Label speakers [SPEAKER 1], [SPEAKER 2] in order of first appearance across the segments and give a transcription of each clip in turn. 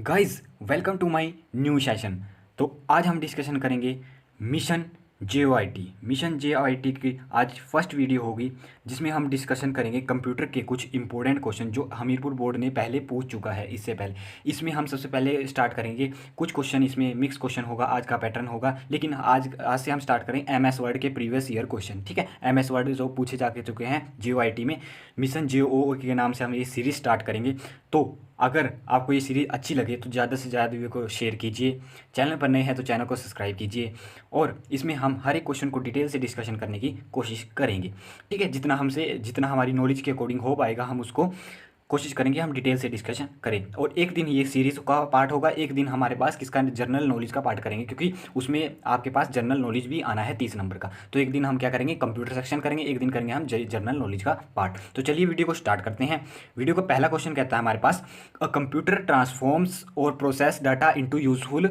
[SPEAKER 1] Guys welcome to my new session. तो आज हम डिस्कशन करेंगे मिशन जे की आज फर्स्ट वीडियो होगी, जिसमें हम डिस्कशन करेंगे कंप्यूटर के कुछ इंपॉर्टेंट क्वेश्चन जो हमीरपुर बोर्ड ने पहले पूछ चुका है। इससे पहले इसमें हम सबसे पहले स्टार्ट करेंगे कुछ क्वेश्चन, इसमें मिक्स क्वेश्चन होगा, आज का पैटर्न होगा। लेकिन आज आज से हम स्टार्ट करें एमएस वर्ड के प्रीवियस ईयर क्वेश्चन। ठीक है, एमएस वर्ड जो पूछे जा चुके हैं जे में, मिशन जे के नाम से हम ये सीरीज स्टार्ट करेंगे। तो अगर आपको ये सीरीज़ अच्छी लगे तो ज़्यादा से ज़्यादा वीडियो को शेयर कीजिए, चैनल पर नए हैं तो चैनल को सब्सक्राइब कीजिए, और इसमें हम हर एक क्वेश्चन को डिटेल से डिस्कशन करने की कोशिश करेंगे। ठीक है, जितना हमारी नॉलेज के अकॉर्डिंग हो पाएगा हम उसको कोशिश करेंगे हम डिटेल से डिस्कशन करें। और एक दिन ये सीरीज़ का पार्ट होगा, एक दिन हमारे पास किसका जनरल नॉलेज का पार्ट करेंगे, क्योंकि उसमें आपके पास जनरल नॉलेज भी आना है 30 नंबर का। तो एक दिन हम क्या करेंगे, कंप्यूटर सेक्शन करेंगे, एक दिन करेंगे हम जनरल नॉलेज का पार्ट। तो चलिए वीडियो को स्टार्ट करते हैं। वीडियो का पहला क्वेश्चन कहता है हमारे पास, अ कंप्यूटर ट्रांसफॉर्म्स और प्रोसेस डाटा इंटू यूजफुल,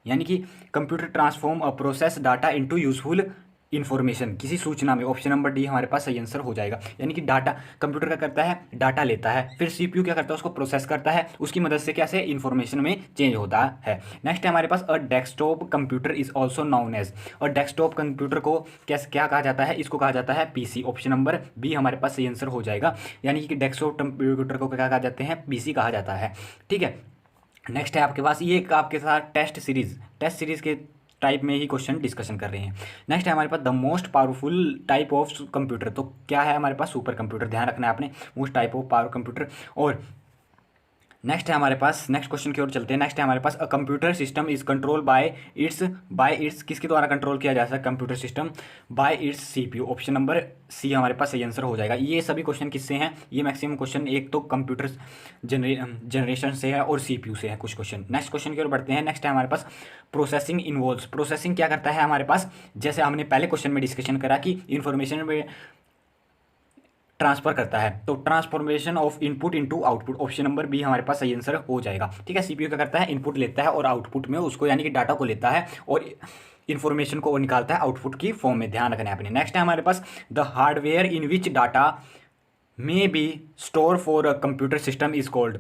[SPEAKER 1] यानी कि कंप्यूटर ट्रांसफॉर्म और process data into useful information किसी सूचना में। ऑप्शन नंबर डी हमारे पास सही आंसर हो जाएगा। यानी कि डाटा कंप्यूटर क्या करता है, डाटा लेता है, फिर सीपीयू क्या करता है, उसको प्रोसेस करता है, उसकी मदद से कैसे इन्फॉर्मेशन में चेंज होता है। नेक्स्ट है हमारे पास, a desktop computer is also known as, और डेस्कटॉप कंप्यूटर को कैसे क्या कहा जाता है, इसको कहा जाता है पीसी। ऑप्शन नंबर बी हमारे पास सही आंसर हो जाएगा। यानी कि डेस्कटॉप कंप्यूटर को क्या कहा जाते हैं, पीसी कहा जाता है। ठीक है, नेक्स्ट है आपके पास, ये एक आपके साथ टेस्ट सीरीज के टाइप में ही क्वेश्चन डिस्कशन कर रहे हैं। नेक्स्ट है हमारे पास, the most powerful type of computer. तो क्या है हमारे पास, सुपर कंप्यूटर। ध्यान रखना है आपने, most type of power computer. और नेक्स्ट है हमारे पास, नेक्स्ट क्वेश्चन की ओर चलते हैं। नेक्स्ट है हमारे पास, a computer system is control by its किसके द्वारा कंट्रोल किया जा सकता है computer system, by its CPU. Option number C हमारे पास सही आंसर हो जाएगा। ये सभी क्वेश्चन किससे हैं, ये मैक्सिमम क्वेश्चन एक तो कंप्यूटर जनरेशन से है और सीपीयू से है कुछ क्वेश्चन। नेक्स्ट क्वेश्चन की ओर बढ़ते हैं। नेक्स्ट है हमारे पास, प्रोसेसिंग इन्वॉल्व्स। प्रोसेसिंग क्या करता है हमारे पास, जैसे हमने पहले क्वेश्चन में डिस्कशन करा कि इन्फॉर्मेशन में ट्रांसफर करता है, तो transformation of input into output. Option number B हमारे पास सही आंसर हो जाएगा। ठीक है, सीपीयू क्या करता है, इनपुट लेता है और आउटपुट में उसको, यानी कि डाटा को लेता है और इन्फॉर्मेशन को निकालता है आउटपुट की फॉर्म में। ध्यान रखना है अपने। नेक्स्ट है हमारे पास, the hardware in which data may be store for a computer system is called.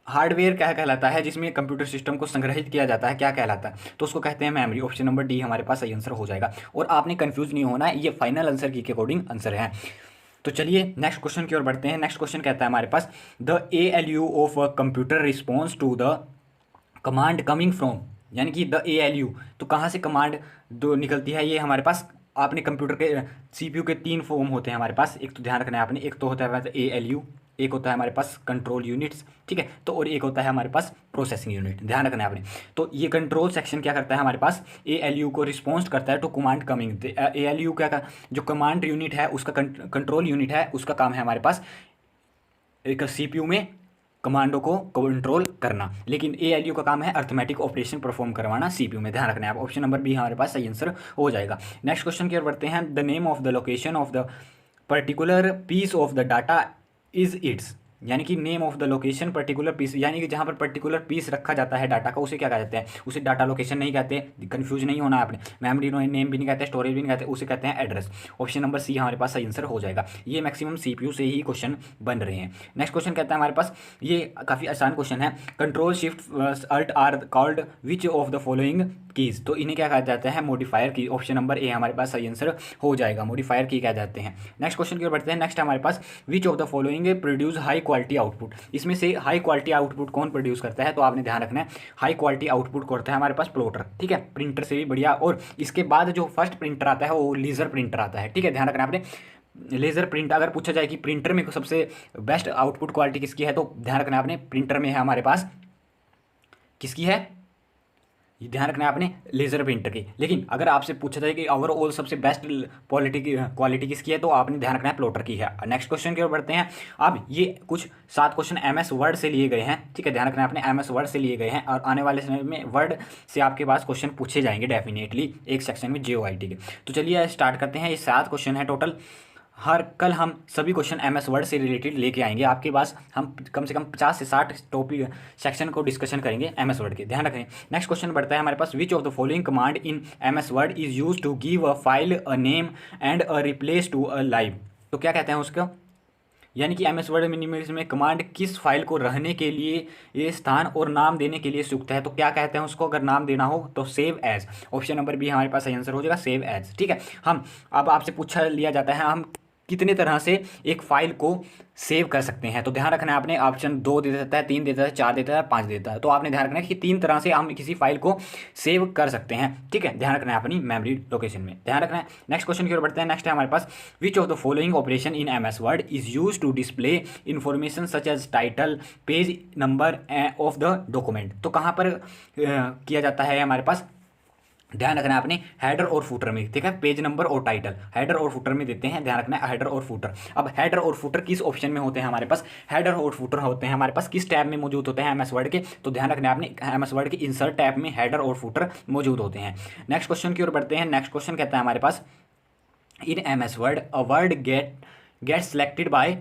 [SPEAKER 1] Hardware क्या कहलाता है, जिसमें कंप्यूटर सिस्टम को संग्रहित किया जाता है, क्या कहलाता है, तो उसको कहते हैं मेमोरी। ऑप्शन नंबर डी हमारे पास सही आंसर हो जाएगा। और आपने कंफ्यूज नहीं होना है, ये फाइनल आंसर की अकॉर्डिंग आंसर है। तो चलिए नेक्स्ट क्वेश्चन की ओर बढ़ते हैं। नेक्स्ट क्वेश्चन कहता है हमारे पास, the ALU of a computer response to the command coming from, यानी कि द ALU, तो कहाँ से कमांड दो निकलती है, ये हमारे पास आपने कंप्यूटर के सीपीयू के 3 फॉर्म होते हैं हमारे पास। एक तो ध्यान रखना है आपने, एक तो होता है ALU, एक होता है हमारे पास कंट्रोल यूनिट्स, ठीक है, तो और एक होता है हमारे पास प्रोसेसिंग यूनिट। ध्यान रखना है आपने। तो ये कंट्रोल सेक्शन क्या करता है हमारे पास, ALU को रिस्पॉन्स करता है टू कमांड कमिंग। ALU क्या का जो कमांड यूनिट है, उसका कंट्रोल यूनिट है, उसका काम है हमारे पास एक सीपीयू में कमांडो को कंट्रोल करना, लेकिन ALU का काम है अर्थमेटिक ऑपरेशन परफॉर्म करवाना सीपीयू में। ध्यान रखना है आप। ऑप्शन नंबर बी हमारे पास सही आंसर हो जाएगा। नेक्स्ट क्वेश्चन की ओर बढ़ते हैं। The name of the location of the particular piece of the data is its, यानी कि name of the location particular piece, यानी कि जहाँ पर पर्टिकुलर पीस रखा जाता है डाटा का, उसे क्या कहते हैं, उसे डाटा लोकेशन नहीं कहते, कंफ्यूज नहीं होना आपने। मेमोरी नेम भी नहीं कहते, स्टोरेज भी नहीं कहते, उसे कहते हैं एड्रेस। ऑप्शन नंबर सी हमारे पास सही आंसर हो जाएगा। ये मैक्सिमम सीपीयू से ही क्वेश्चन बन रहे हैं। नेक्स्ट क्वेश्चन कहता है हमारे पास, ये काफ़ी आसान क्वेश्चन है, control shift alt are called which of the following keys, तो इन्हें क्या कहा जाता है, मॉडिफायर की। ऑप्शन नंबर ए हमारे पास सही आंसर हो जाएगा, मॉडिफायर की कह जाते हैं। नेक्स्ट क्वेश्चन की ओर बढ़ते हैं। नेक्स्ट हमारे पास, which of the following produce high quality output, इसमें से हाई क्वालिटी आउटपुट कौन प्रोड्यूस करता है, तो आपने ध्यान रखना है हाई क्वालिटी आउटपुट करता है हमारे पास प्लॉटर। ठीक है, प्रिंटर से भी बढ़िया, और इसके बाद जो फर्स्ट प्रिंटर आता है वो लेजर प्रिंटर आता है। ठीक है, ध्यान रखना आपने। लेजर प्रिंट, अगर पूछा जाए कि प्रिंटर में सबसे बेस्ट आउटपुट क्वालिटी किसकी है, तो ध्यान रखना आपने प्रिंटर में है हमारे पास किसकी है, ये ध्यान रखना है आपने, लेजर प्रिंटर की। लेकिन अगर आपसे पूछा जाए कि ओवरऑल सबसे बेस्ट क्वालिटी किसकी है, तो आपने ध्यान रखना है प्लॉटर की है। नेक्स्ट क्वेश्चन की ओर बढ़ते हैं। अब ये कुछ 7 क्वेश्चन MS वर्ड से लिए गए हैं। ठीक है, ध्यान रखना है आपने, MS वर्ड से लिए गए हैं, और आने वाले समय में वर्ड से आपके पास क्वेश्चन पूछे जाएंगे डेफिनेटली एक सेक्शन में JOIT के। तो चलिए स्टार्ट करते हैं। ये 7 क्वेश्चन है टोटल। हर कल हम सभी क्वेश्चन MS वर्ड से रिलेटेड लेके आएंगे आपके पास। हम कम से कम 50 से 60 टॉपिक सेक्शन को डिस्कशन करेंगे MS वर्ड के, ध्यान रखें। नेक्स्ट क्वेश्चन बढ़ता है हमारे पास, which of the following command in MS word is use to give a file a name and a replace to a live, तो क्या कहते हैं उसको, यानी कि एम एस वर्ड मिनिमाइज में कमांड किस फाइल को रहने के लिए ये स्थान और नाम देने के लिए युक्त है, तो क्या कहते हैं उसको, अगर नाम देना हो तो save as. Option number B हमारे पास सही आंसर हो जाएगा, सेव एज। ठीक है, हम अब आपसे पूछा लिया जाता है हम कितने तरह से एक फाइल को सेव कर सकते हैं, तो ध्यान रखना है आपने, ऑप्शन 2 दे देता है, 3 देता है, 4 देता है, 5 देता है, तो आपने ध्यान रखना है कि 3 तरह से हम किसी फाइल को सेव कर सकते हैं। ठीक है, ध्यान रखना है अपनी मेमोरी लोकेशन में, ध्यान रखना है। नेक्स्ट क्वेश्चन की ओर बढ़ते हैं। नेक्स्ट है हमारे पास, which of the following operation in M S Word is use to display information such as title, page number of the document, तो कहाँ पर किया जाता है हमारे पास, ध्यान रखना है आपने, हेडर और फुटर में। ठीक है, पेज नंबर और टाइटल हेडर और फुटर में देते हैं, ध्यान रखना है हेडर और फुटर। अब हेडर और फुटर किस ऑप्शन में होते हैं हमारे पास, हेडर और फुटर होते हैं हमारे पास किस टैब में मौजूद होते हैं एम एस वर्ड के, तो ध्यान रखना है आपने, एम एस वर्ड के इंसर्ट टैब में हेडर और फुटर मौजूद होते हैं। नेक्स्ट क्वेश्चन की ओर बढ़ते हैं। नेक्स्ट क्वेश्चन कहता है हमारे पास, in M S Word a word get selected by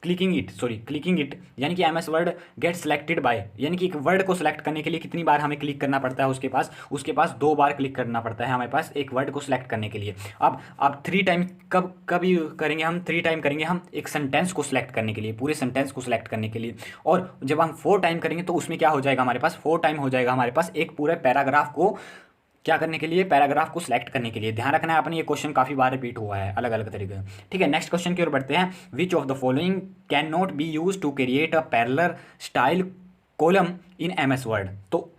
[SPEAKER 1] clicking it, यानी कि M S Word get selected by, यानी कि एक वर्ड को सिलेक्ट करने के लिए कितनी बार हमें क्लिक करना पड़ता है, उसके पास 2 बार क्लिक करना पड़ता है हमारे पास एक वर्ड को सिलेक्ट करने के लिए। अब 3 टाइम कभी करेंगे हम, 3 टाइम करेंगे हम एक सेंटेंस को सिलेक्ट करने के लिए, पूरे सेंटेंस को सिलेक्ट करने के लिए, और जब हम 4 टाइम करेंगे तो उसमें क्या हो जाएगा हमारे पास, 4 टाइम हो जाएगा हमारे पास एक पूरे पैराग्राफ को क्या करने के लिए, पैराग्राफ को सिलेक्ट करने के लिए। ध्यान रखना है अपने, ये क्वेश्चन काफी बार रिपीट हुआ है अलग अलग तरीके से। ठीक है, नेक्स्ट क्वेश्चन की ओर बढ़ते हैं। Which of the following can not be use to create a parallel style column in M S Word, तो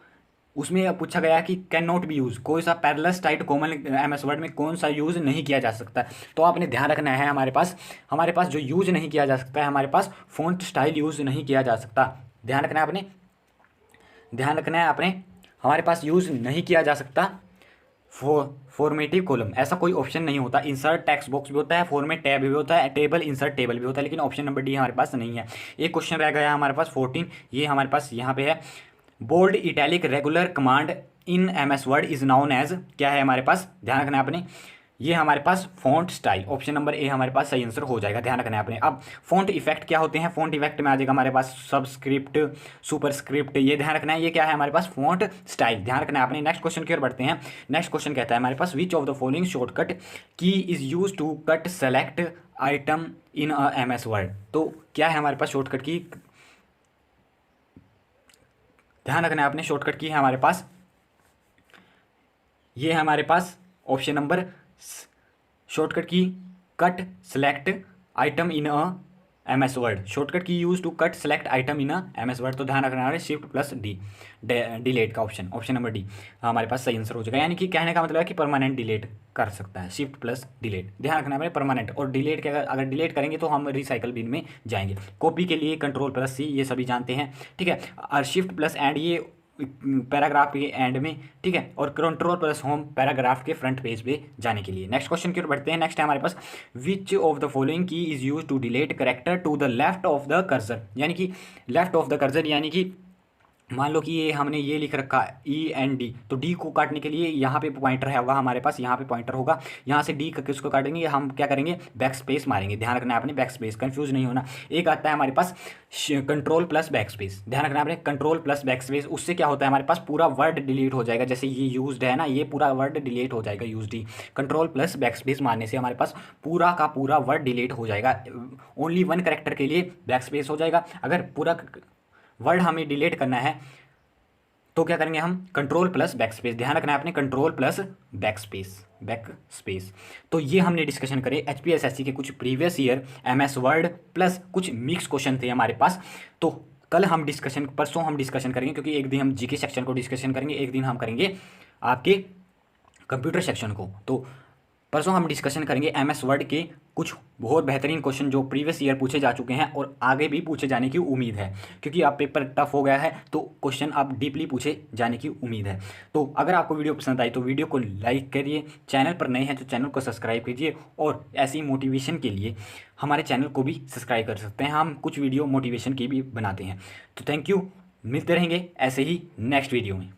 [SPEAKER 1] उसमें पूछा गया कि कैन नॉट बी यूज, कोई सा parallel style column M S Word में कौन सा यूज नहीं किया जा सकता, तो आपने ध्यान रखना है हमारे पास जो यूज नहीं किया जा सकता है, हमारे पास फॉन्ट स्टाइल यूज नहीं किया जा सकता। ध्यान रखना है आपने, हमारे पास यूज़ नहीं किया जा सकता फॉर्मेटिव कॉलम, ऐसा कोई ऑप्शन नहीं होता। इंसर्ट टेक्स्ट बॉक्स भी होता है, फॉर्मेट टैब भी होता है, टेबल इंसर्ट टेबल भी होता है, लेकिन ऑप्शन नंबर डी हमारे पास नहीं है। एक क्वेश्चन रह गया हमारे पास 14, ये हमारे पास यहाँ पे है, bold italic regular command in M S Word is known as, क्या है हमारे पास, ध्यान रखना है आपने, ये हमारे पास font style, option number A हमारे पास सही आंसर हो जाएगा। ध्यान रखना है आपने। अब फॉन्ट इफेक्ट क्या होते हैं, फॉन्ट इफेक्ट में आ जाएगा हमारे पास सबस्क्रिप्ट, सुपरस्क्रिप्ट, ये ध्यान रखना है, ये क्या है हमारे पास, फॉन्ट स्टाइल, ध्यान रखना है आपने। नेक्स्ट क्वेश्चन की ओर बढ़ते हैं। नेक्स्ट क्वेश्चन कहता है हमारे पास, which of the following shortcut key is use to cut select item in M S Word, तो क्या है हमारे पास शॉर्टकट की, ध्यान रखना है आपने, शॉर्टकट की है हमारे पास, ये है हमारे पास option number, shortcut key cut select item in a M S Word, shortcut key use to cut select item in a M S Word, तो ध्यान रखना है शिफ्ट प्लस डी, डिलीट का ऑप्शन नंबर डी हमारे पास सही answer हो जाएगा। यानी कि कहने का मतलब है कि परमानेंट डिलीट कर सकता है, शिफ्ट प्लस डिलीट, ध्यान रखना है परमानेंट, और डिलीट के अगर डिलीट करेंगे तो हम रिसाइकल बिन में जाएंगे। कॉपी के लिए कंट्रोल प्लस सी, ये सभी जानते हैं। ठीक है, और शिफ्ट प्लस एंड ये पैराग्राफ के एंड में, ठीक है, और कंट्रोल प्लस होम पैराग्राफ के फ्रंट पेज पे जाने के लिए। नेक्स्ट क्वेश्चन की ओर बढ़ते हैं। नेक्स्ट है हमारे पास, which of the following key is use to delete character to the left of the cursor, यानी कि लेफ्ट ऑफ द कर्सर, यानी कि मान लो कि ये हमने ये लिख रखा END, तो डी को काटने के लिए यहाँ पे पॉइंटर है होगा हमारे पास, यहाँ पे पॉइंटर होगा, यहाँ से डी किसको काटेंगे, हम क्या करेंगे, बैक स्पेस मारेंगे। ध्यान रखना है आपने, बैक स्पेस, कंफ्यूज नहीं होना। एक आता है हमारे पास कंट्रोल प्लस बैक स्पेस, ध्यान रखना आपने, कंट्रोल प्लस बैक स्पेस, उससे क्या होता है हमारे पास पूरा वर्ड डिलीट हो जाएगा। जैसे ये यूज्ड है ना, ये पूरा वर्ड डिलीट हो जाएगा यूज्ड ही। कंट्रोल प्लस बैक स्पेस मारने से हमारे पास पूरा का पूरा वर्ड डिलीट हो जाएगा। ओनली 1 कैरेक्टर के लिए बैक स्पेस हो जाएगा। अगर पूरा वर्ड हमें डिलीट करना है तो क्या करेंगे हम, कंट्रोल प्लस बैक स्पेस, ध्यान रखना है आपने, कंट्रोल प्लस बैक स्पेस। तो ये हमने डिस्कशन करे HPSSC के कुछ previous year MS word plus कुछ मिक्स क्वेश्चन थे हमारे पास। तो कल हम परसों हम डिस्कशन करेंगे, क्योंकि एक दिन हम GK सेक्शन को डिस्कशन करेंगे, एक दिन हम करेंगे आपके कंप्यूटर सेक्शन को। तो परसों हम डिस्कशन करेंगे MS वर्ड के कुछ बहुत बेहतरीन क्वेश्चन जो प्रीवियस ईयर पूछे जा चुके हैं और आगे भी पूछे जाने की उम्मीद है, क्योंकि अब पेपर टफ हो गया है तो क्वेश्चन अब डीपली पूछे जाने की उम्मीद है। तो अगर आपको वीडियो पसंद आई तो वीडियो को लाइक करिए, चैनल पर नए हैं तो चैनल को सब्सक्राइब कीजिए, और ऐसी मोटिवेशन के लिए हमारे चैनल को भी सब्सक्राइब कर सकते हैं, हम कुछ वीडियो मोटिवेशन की भी बनाते हैं। तो थैंक यू, मिलते रहेंगे ऐसे ही नेक्स्ट वीडियो में।